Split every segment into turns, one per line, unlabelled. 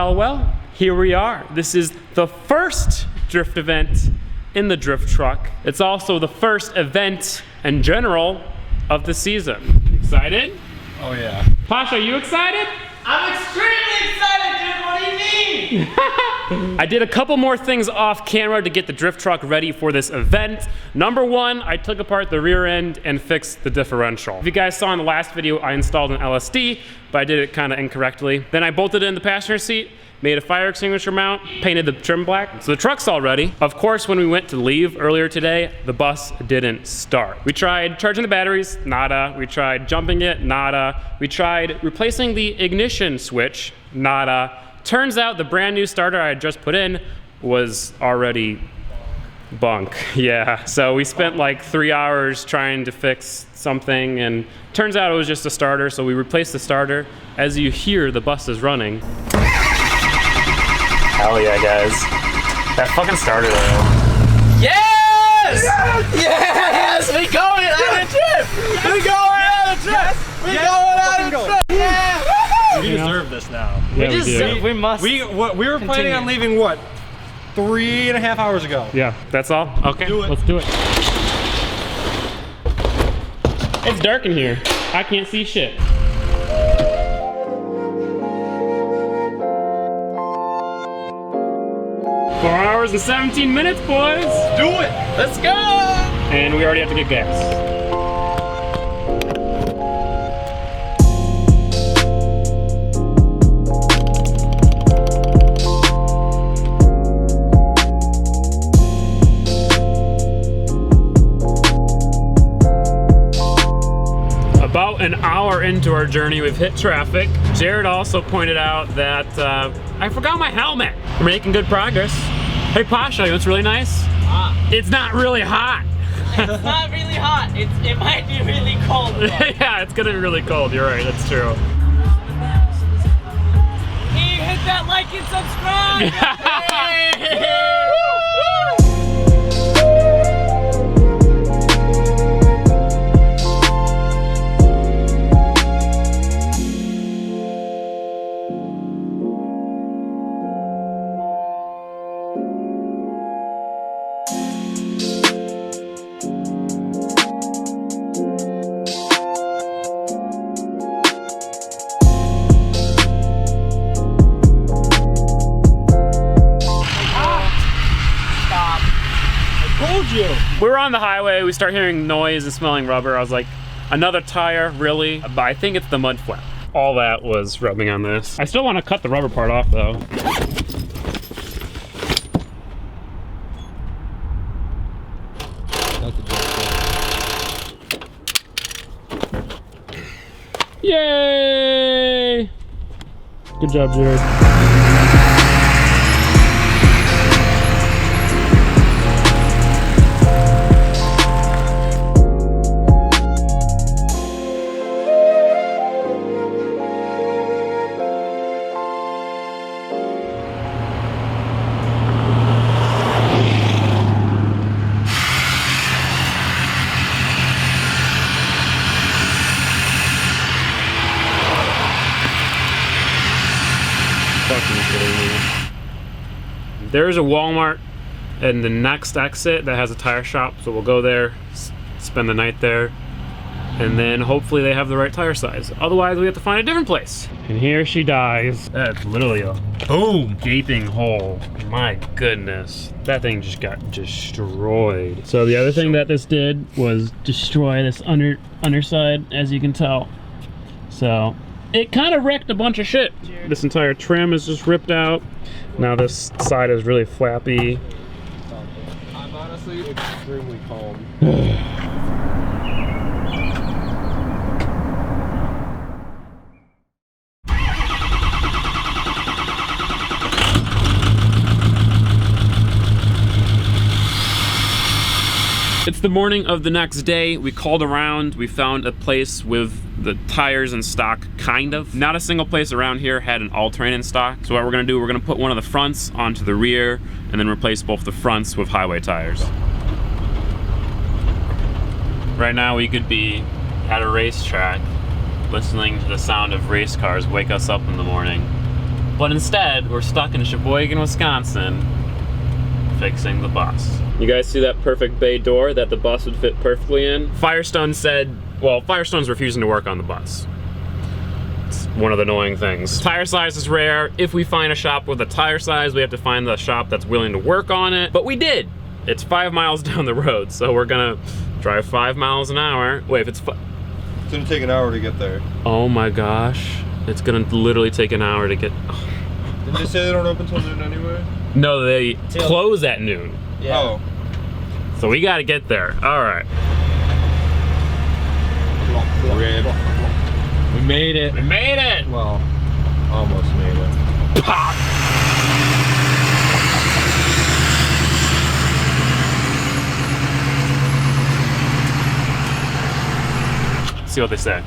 Well, here we are. This is the first drift event in the drift truck. It's also the first event in general of the season. Excited?
Oh yeah.
Pasha, are you excited?
I'm extremely excited, dude. What do you mean?
I did a couple more things off camera to get the drift truck ready for this event. Number one, I took apart the rear end and fixed the differential. If you guys saw in the last video, I installed an LSD, but I did it kind of incorrectly. Then I bolted it in the passenger seat, made a fire extinguisher mount, painted the trim black. So the truck's all ready. Of course, when we went to leave earlier today, the bus didn't start. We tried charging the batteries, nada. We tried jumping it, nada. We tried replacing the ignition switch, nada. Turns out the brand new starter I had just put in was already bunk. Yeah, so we spent like 3 hours trying to fix something, and turns out it was just a starter, so we replaced the starter. As you hear, the bus is running. Hell yeah, guys. That fucking starter though.
Yes! Yes! We going on a trip! We going on a trip! We going on a trip! Yeah!
We deserve this now.
Yeah,
We must.
We were planning on leaving what? 3.5 hours ago.
Yeah, that's all? Okay,
Do it.
let's do it. It's dark in here. I can't see shit. 4 hours and 17 minutes, boys.
Do it! Let's go!
And we already have to get gas. About an hour into our journey, we've hit traffic. Jared also pointed out that I forgot my helmet. We're making good progress. Hey Pasha, you know what's really nice? It's not really hot.
It's not really hot. It might be really cold.
Yeah, it's gonna be really cold. You're right, that's true.
Hey, hit that like and subscribe!
We were on the highway, we start hearing noise and smelling rubber. I was like, another tire, really? But I think it's the mud flap. All that was rubbing on this. I still want to cut the rubber part off though. Yay! Good job, Jared. There's a Walmart in the next exit that has a tire shop, so we'll go there, spend the night there, and then hopefully they have the right tire size. Otherwise, we have to find a different place. And here she dies. That's literally a boom, gaping hole. My goodness, that thing just got destroyed. So the other thing that this did was destroy this underside, as you can tell. So it kind of wrecked a bunch of shit. This entire trim is just ripped out. Now this side is really flappy.
I'm honestly extremely calm.
It's the morning of the next day. We called around, we found a place with the tires in stock, kind of. Not a single place around here had an all-terrain in stock. So what we're gonna do, we're gonna put one of the fronts onto the rear and then replace both the fronts with highway tires. Right now we could be at a racetrack listening to the sound of race cars wake us up in the morning. But instead, we're stuck in Sheboygan, Wisconsin, fixing the bus. You guys see that perfect bay door that the bus would fit perfectly in? Firestone said, well, Firestone's refusing to work on the bus. It's one of the annoying things. Tire size is rare. If we find a shop with a tire size, we have to find the shop that's willing to work on it. But we did. It's 5 miles down the road, so we're gonna drive 5 miles an hour. Wait, if it's
It's gonna take an hour to get there.
oh my gosh. It's gonna literally take an hour to get,
Didn't they say they don't open till noon anyway?
No, they close at noon.
Yeah.
Oh.
So we gotta get there. All right.
Rib.
We made it.
We made it!
Well, almost made it.
Pop! See what they say.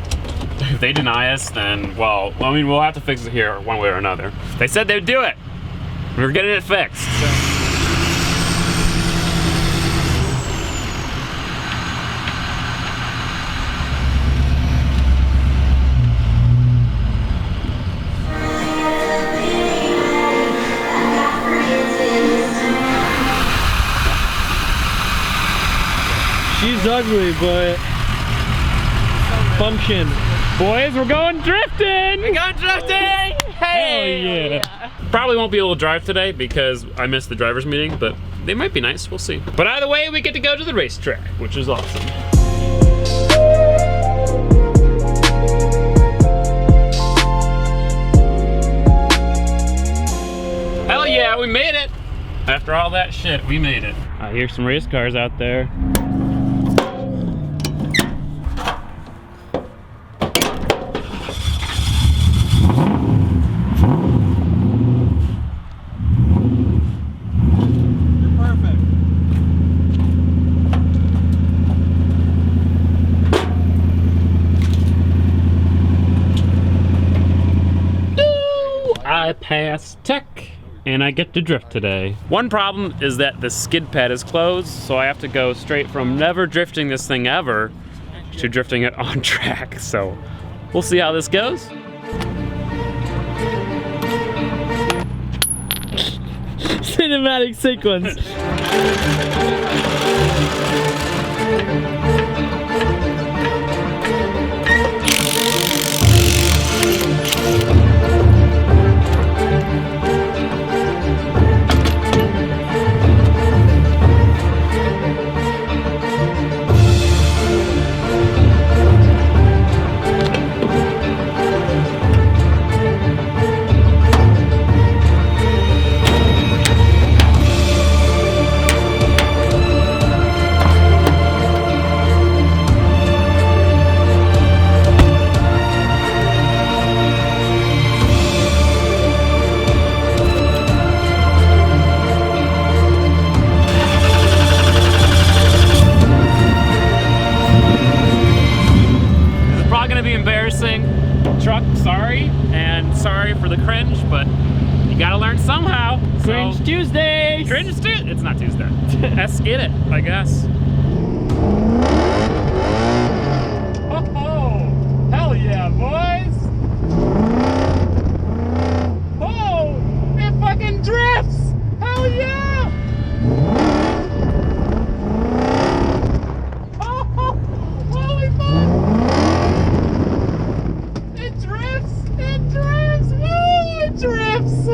If they deny us, then, well, I mean, we'll have to fix it here one way or another. They said they'd do it. We're getting it fixed.
She's ugly, but function.
Boys, we're going drifting!
We got drifting! Hey!
Hell yeah. Probably won't be able to drive today because I missed the driver's meeting, but they might be nice, we'll see. But either way, we get to go to the racetrack, which is awesome. Hell yeah, we made it! After all that shit, we made it. I hear some race cars out there. I pass tech and I get to drift today. One problem is that the skid pad is closed, so I have to go straight from never drifting this thing ever to drifting it on track. So we'll see how this goes.
Cinematic sequence.
Truck, sorry, and sorry for the cringe, but you gotta learn somehow.
Cringe
so,
Tuesdays!
Cringe Tuesday? It's not Tuesday. Let's get it, I guess. Oh, hell yeah, boys! Oh, it fucking drifts! Hell yeah! Oh, holy fuck! It drifts! It drifts! Woo! It drifts!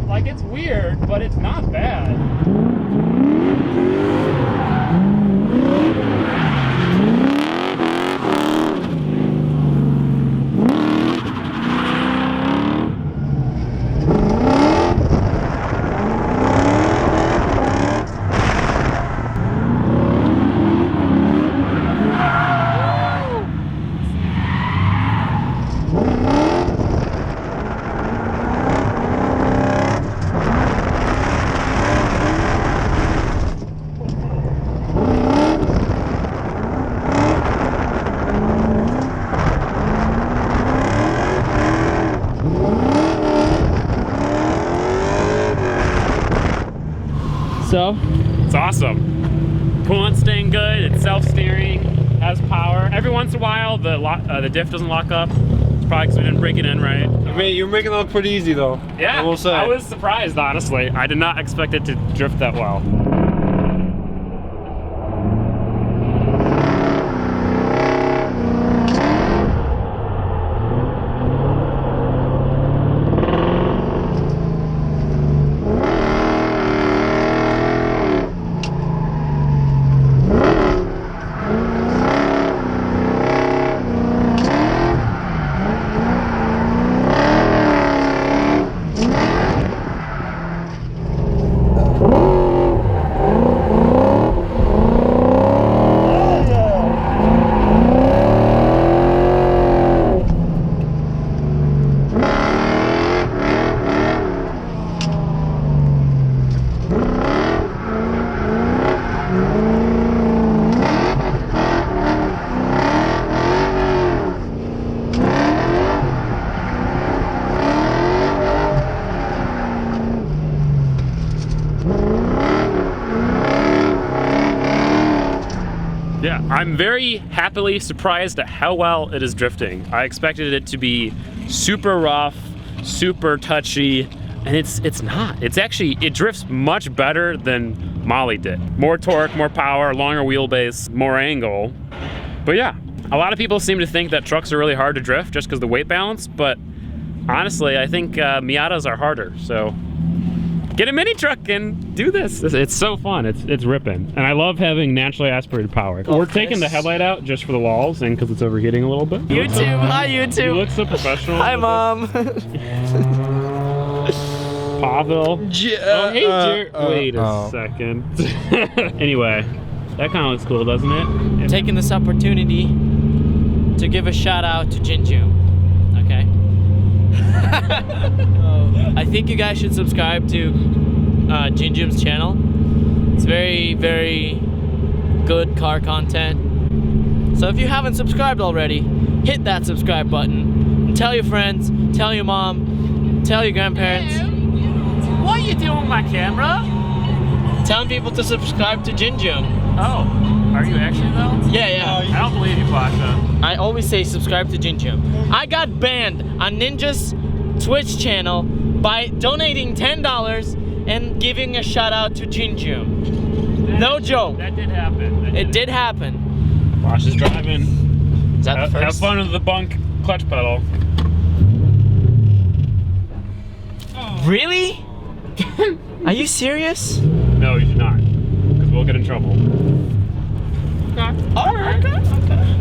Like, it's weird, but it's not bad.
So?
It's awesome. Coolant's staying good, it's self-steering, has power. Every once in a while, the diff doesn't lock up. It's probably because we didn't break it in right.
You're making it look pretty easy though.
Yeah,
I will say.
I was surprised, honestly. I did not expect it to drift that well. Yeah, I'm very happily surprised at how well it is drifting. I expected it to be super rough, super touchy, and it's not. It's actually, it drifts much better than Molly did. More torque, more power, longer wheelbase, more angle. But yeah, a lot of people seem to think that trucks are really hard to drift just because of the weight balance, but honestly, I think Miatas are harder, so get a mini truck and do this. It's so fun. It's ripping. And I love having naturally aspirated power. We're taking the headlight out just for the walls and because it's overheating a little bit.
YouTube, hi YouTube.
You look so professional.
Hi Mom.
Pavel. Oh, hey Jared. Wait a second. Anyway, that kind of looks cool, doesn't it?
Taking this opportunity to give a shout out to Gingium. Okay. I think you guys should subscribe to Gingium's channel. It's very, very good car content. So if you haven't subscribed already, hit that subscribe button. And tell your friends, tell your mom, tell your grandparents.
What are you doing with my camera?
Telling people to subscribe to Gingium.
Oh, are you actually though?
Yeah.
I don't believe you, Pasha.
I always say subscribe to Gingium. I got banned on Ninja's Twitch channel by donating $10 and giving a shout out to Gingium. No joke.
That did happen.
It did happen.
Pasha's driving.
Is that the first?
Have fun with the bunk clutch pedal.
Really? Are you serious?
No, you should not, because we'll get in trouble. Okay.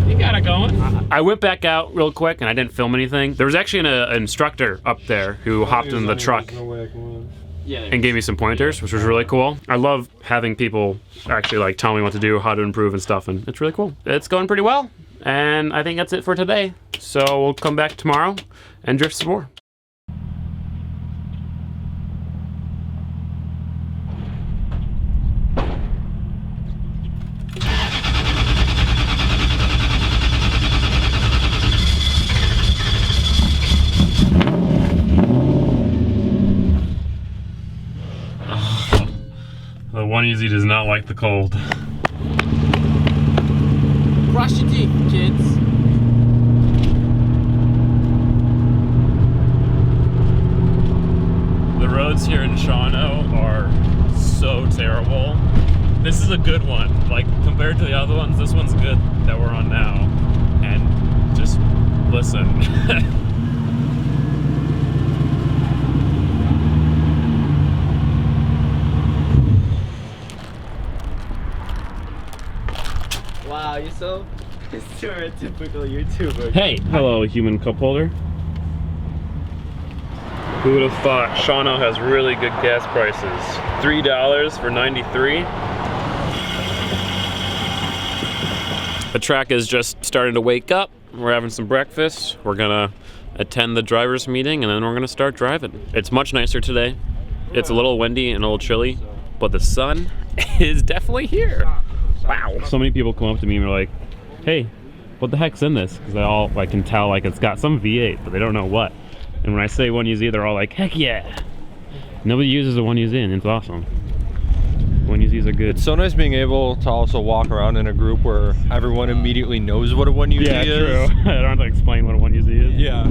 You got it going. I went back out real quick and I didn't film anything. There was actually an instructor up there who hopped in the truck and gave me some pointers, which was really cool. I love having people actually like tell me what to do, how to improve and stuff, and it's really cool. It's going pretty well, and I think that's it for today. So we'll come back tomorrow and drift some more. The 1EZ does not like the cold.
Brush your teeth, kids.
The roads here in Shawano are so terrible. This is a good one. Like, compared to the other ones, this one's good that we're on now. And just listen.
Wow, you're so stereotypical YouTuber.
Hey, hello, human cup holder. Who would have thought Shawano has really good gas prices? $3 for 93. The track is just starting to wake up. We're having some breakfast. We're gonna attend the driver's meeting and then we're gonna start driving. It's much nicer today. It's a little windy and a little chilly, but the sun is definitely here. Wow. So many people come up to me and are like, hey, what the heck's in this? Because I can tell like it's got some V8, but they don't know what. And when I say 1UZ, they're all like, heck yeah. Nobody uses a 1UZ and it's awesome. One Uzi's a good.
It's so nice being able to also walk around in a group where everyone immediately knows what a One Uzi is.
Yeah, true. I don't have to explain what a One Uzi is.
Yeah.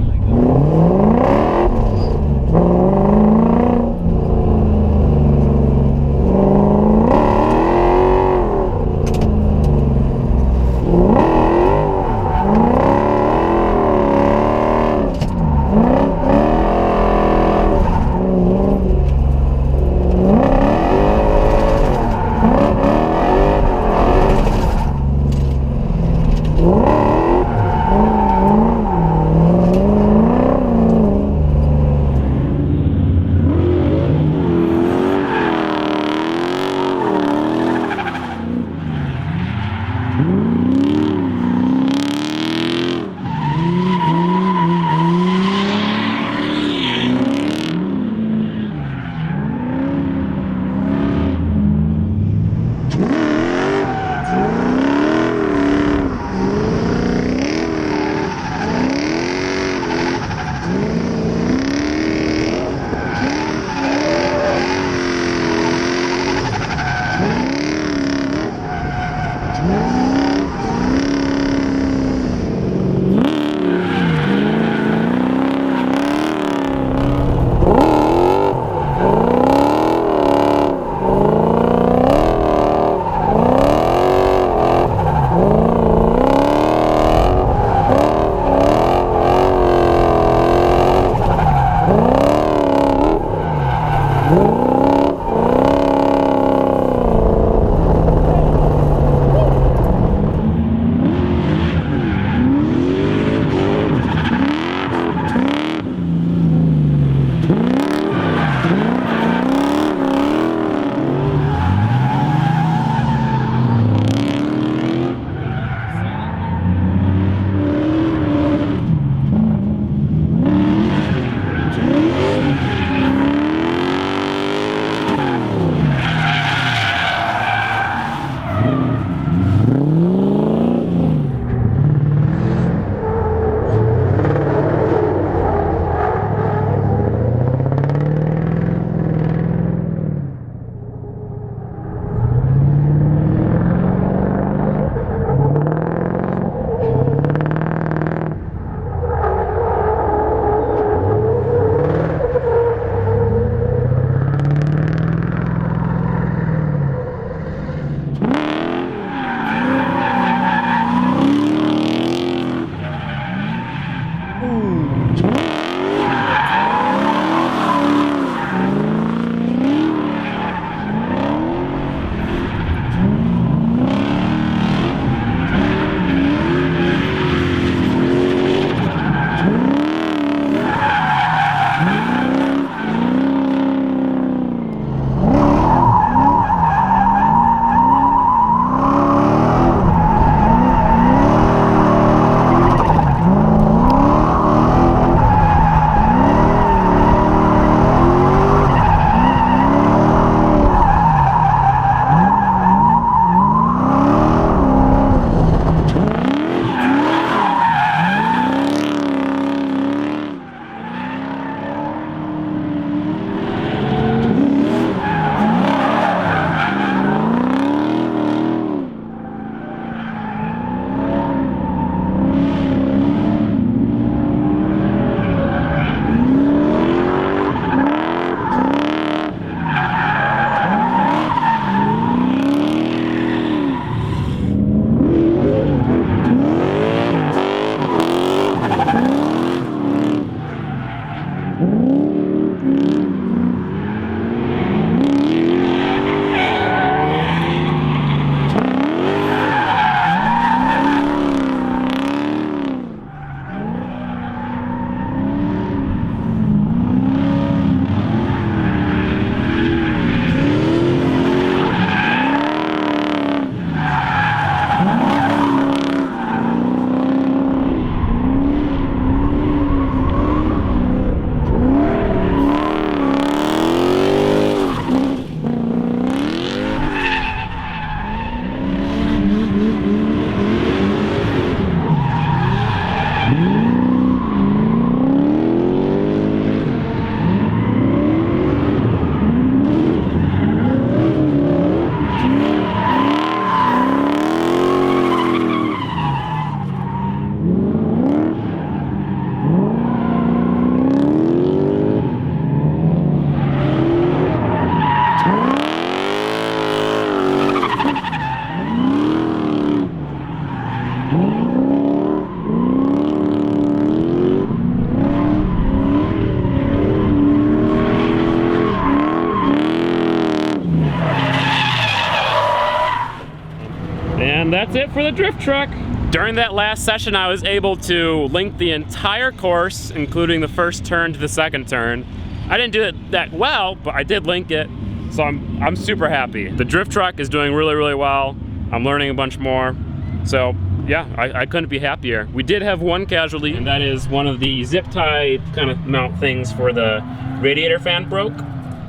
And that's it for the drift truck. During that last session, I was able to link the entire course, including the first turn to the second turn. I didn't do it that well, but I did link it, so I'm super happy. The drift truck is doing really, really well. I'm learning a bunch more. So yeah, I couldn't be happier. We did have one casualty, and that is one of the zip tie kind of mount things for the radiator fan broke.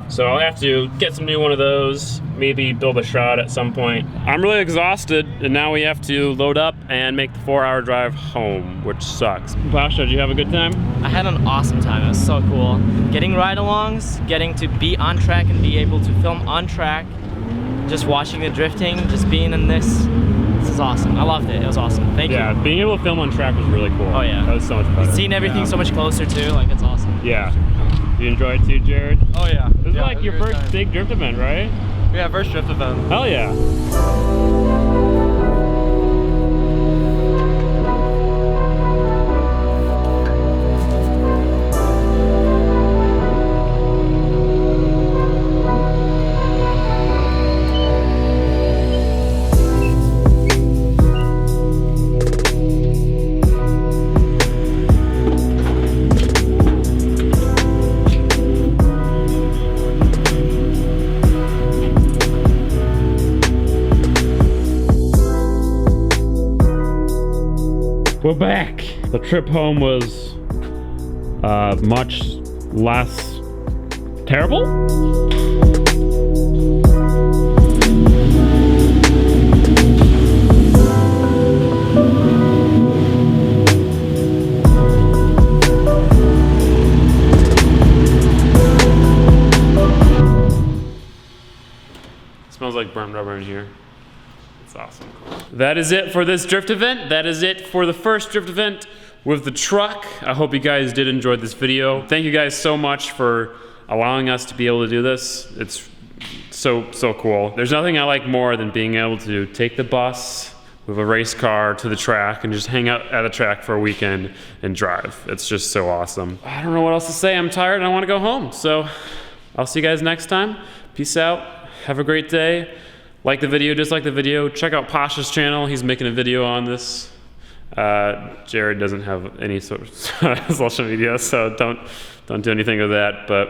So I'll have to get some new one of those, maybe build a shot at some point. I'm really exhausted, and now we have to load up and make the 4-hour drive home, which sucks. Pasha, did you have a good time?
I had an awesome time. It was so cool. Getting ride-alongs, getting to be on track and be able to film on track, just watching the drifting, just being in this. This is awesome. I loved it. It was awesome. Thank you.
Yeah, being able to film on track was really cool.
Oh yeah.
That was so much better.
Seeing everything so much closer too, like it's awesome.
Yeah. You enjoyed it too, Jared?
Oh yeah.
This is like your first big drift event, right?
Yeah, first drift event.
Hell yeah. We're back. The trip home was much less terrible. Smells like burnt rubber in here. It's awesome. That is it for this drift event. That is it for the first drift event with the truck. I hope you guys did enjoy this video. Thank you guys so much for allowing us to be able to do this. It's so cool. There's nothing I like more than being able to take the bus with a race car to the track and just hang out at the track for a weekend and drive. It's just so awesome. I don't know what else to say. I'm tired and I want to go home. So I'll see you guys next time. Peace out. Have a great day. Like the video, dislike the video. Check out Pasha's channel. He's making a video on this. Jared doesn't have any sort of social media, so don't do anything with that. But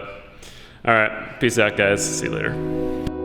all right, peace out, guys. See you later.